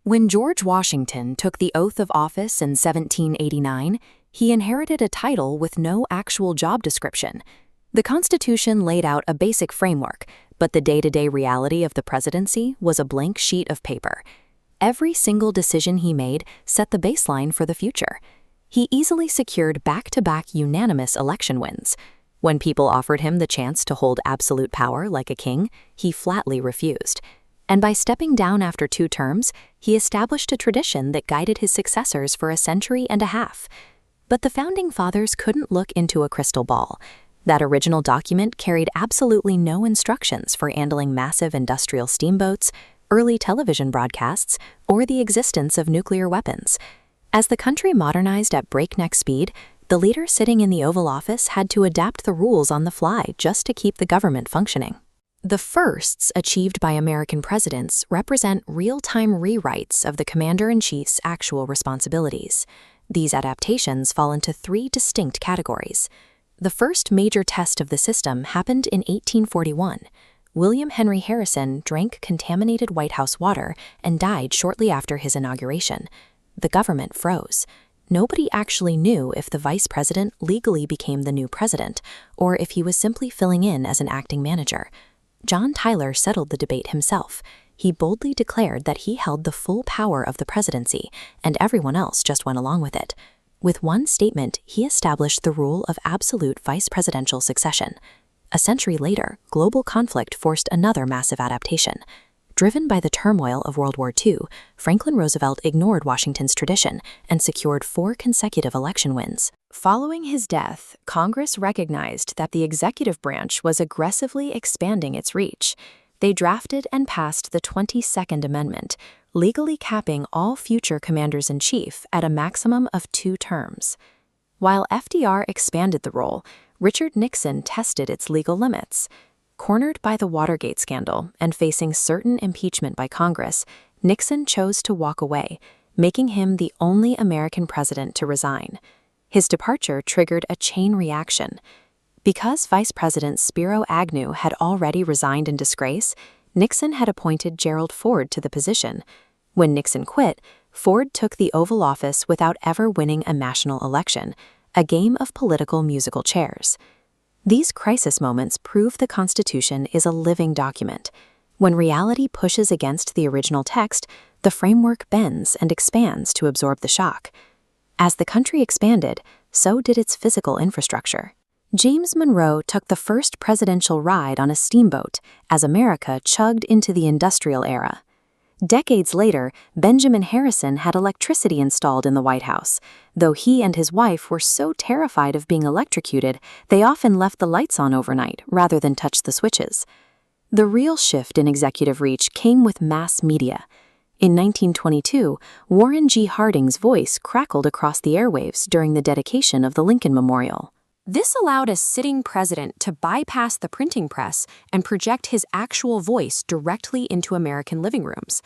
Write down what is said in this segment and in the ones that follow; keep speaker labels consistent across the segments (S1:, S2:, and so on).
S1: When George Washington took the oath of office in 1789, he inherited a title with no actual job description. The Constitution laid out a basic framework, but the day-to-day reality of the presidency was a blank sheet of paper. Every single decision he made set the baseline for the future. He easily secured back-to-back unanimous election wins. When people offered him the chance to hold absolute power like a king, he flatly refused. And by stepping down after 2 terms, he established a tradition that guided his successors for a century and a half. But the Founding Fathers couldn't look into a crystal ball. That original document carried absolutely no instructions for handling massive industrial steamboats, early television broadcasts, or the existence of nuclear weapons. As the country modernized at breakneck speed, the leader sitting in the Oval Office had to adapt the rules on the fly just to keep the government functioning. The firsts achieved by American presidents represent real-time rewrites of the commander-in-chief's actual responsibilities. These adaptations fall into 3 distinct categories. The first major test of the system happened in 1841. William Henry Harrison drank contaminated White House water and died shortly after his inauguration. The government froze. Nobody actually knew if the vice president legally became the new president, or if he was simply filling in as an acting manager. John Tyler settled the debate himself. He boldly declared that he held the full power of the presidency, and everyone else just went along with it. With one statement, he established the rule of absolute vice presidential succession. A century later, global conflict forced another massive adaptation. Driven by the turmoil of World War II, Franklin Roosevelt ignored Washington's tradition and secured 4 consecutive election wins. Following his death, Congress recognized that the executive branch was aggressively expanding its reach. They drafted and passed the 22nd Amendment, legally capping all future commanders-in-chief at a maximum of 2 terms. While FDR expanded the role, Richard Nixon tested its legal limits. Cornered by the Watergate scandal and facing certain impeachment by Congress, Nixon chose to walk away, making him the only American president to resign. His departure triggered a chain reaction. Because Vice President Spiro Agnew had already resigned in disgrace, Nixon had appointed Gerald Ford to the position. When Nixon quit, Ford took the Oval Office without ever winning a national election, a game of political musical chairs. These crisis moments prove the Constitution is a living document. When reality pushes against the original text, the framework bends and expands to absorb the shock. As the country expanded, so did its physical infrastructure. James Monroe took the first presidential ride on a steamboat as America chugged into the industrial era. Decades later, Benjamin Harrison had electricity installed in the White House. Though he and his wife were so terrified of being electrocuted, they often left the lights on overnight rather than touch the switches. The real shift in executive reach came with mass media. In 1922, Warren G. Harding's voice crackled across the airwaves during the dedication of the Lincoln Memorial. This allowed a sitting president to bypass the printing press and project his actual voice directly into American living rooms.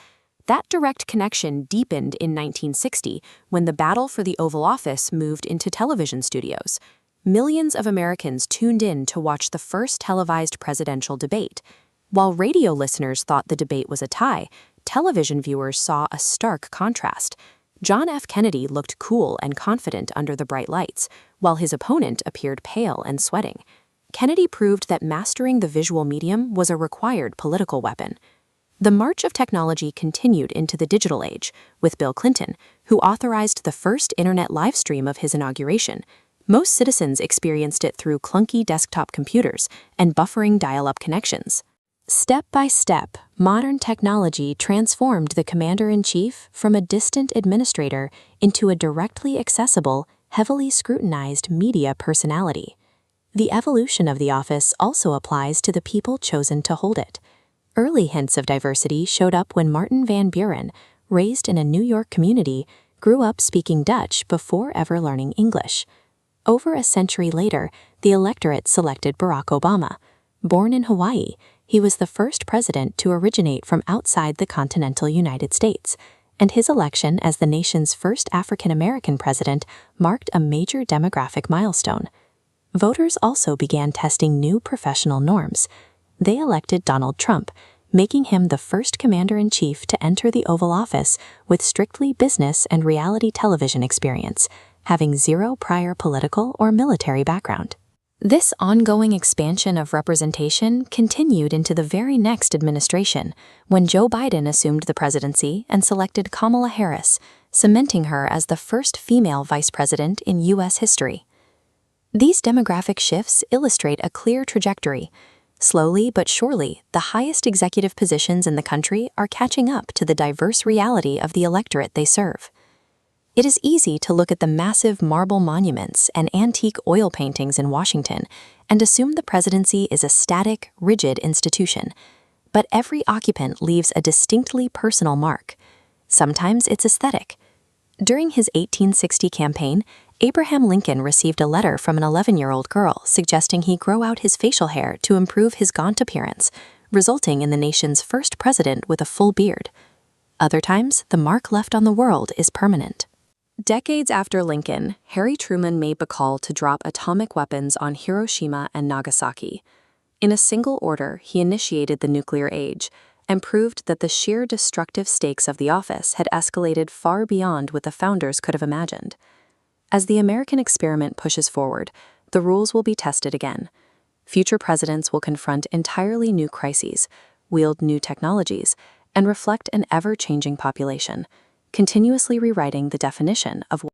S1: That direct connection deepened in 1960 when the battle for the Oval Office moved into television studios. Millions of Americans tuned in to watch the first televised presidential debate. While radio listeners thought the debate was a tie, television viewers saw a stark contrast. John F. Kennedy looked cool and confident under the bright lights, while his opponent appeared pale and sweating. Kennedy proved that mastering the visual medium was a required political weapon. The march of technology continued into the digital age, with Bill Clinton, who authorized the first internet live stream of his inauguration. Most citizens experienced it through clunky desktop computers and buffering dial-up connections. Step by step, modern technology transformed the commander-in-chief from a distant administrator into a directly accessible, heavily scrutinized media personality. The evolution of the office also applies to the people chosen to hold it. Early hints of diversity showed up when Martin Van Buren, raised in a New York community, grew up speaking Dutch before ever learning English. Over a century later, the electorate selected Barack Obama. Born in Hawaii, he was the first president to originate from outside the continental United States, and his election as the nation's first African-American president marked a major demographic milestone. Voters also began testing new professional norms. They elected Donald Trump, making him the first commander-in-chief to enter the Oval Office with strictly business and reality television experience, having zero prior political or military background. This ongoing expansion of representation continued into the very next administration, when Joe Biden assumed the presidency and selected Kamala Harris, cementing her as the first female vice president in U.S. history. These demographic shifts illustrate a clear trajectory. Slowly but surely, the highest executive positions in the country are catching up to the diverse reality of the electorate they serve. It is easy to look at the massive marble monuments and antique oil paintings in Washington and assume the presidency is a static, rigid institution. But every occupant leaves a distinctly personal mark. Sometimes it's aesthetic. During his 1860 campaign, Abraham Lincoln received a letter from an 11-year-old girl suggesting he grow out his facial hair to improve his gaunt appearance, resulting in the nation's first president with a full beard. Other times, the mark left on the world is permanent. Decades after Lincoln, Harry Truman made the call to drop atomic weapons on Hiroshima and Nagasaki. In a single order, he initiated the nuclear age and proved that the sheer destructive stakes of the office had escalated far beyond what the founders could have imagined. As the American experiment pushes forward, the rules will be tested again. Future presidents will confront entirely new crises, wield new technologies, and reflect an ever-changing population, continuously rewriting the definition of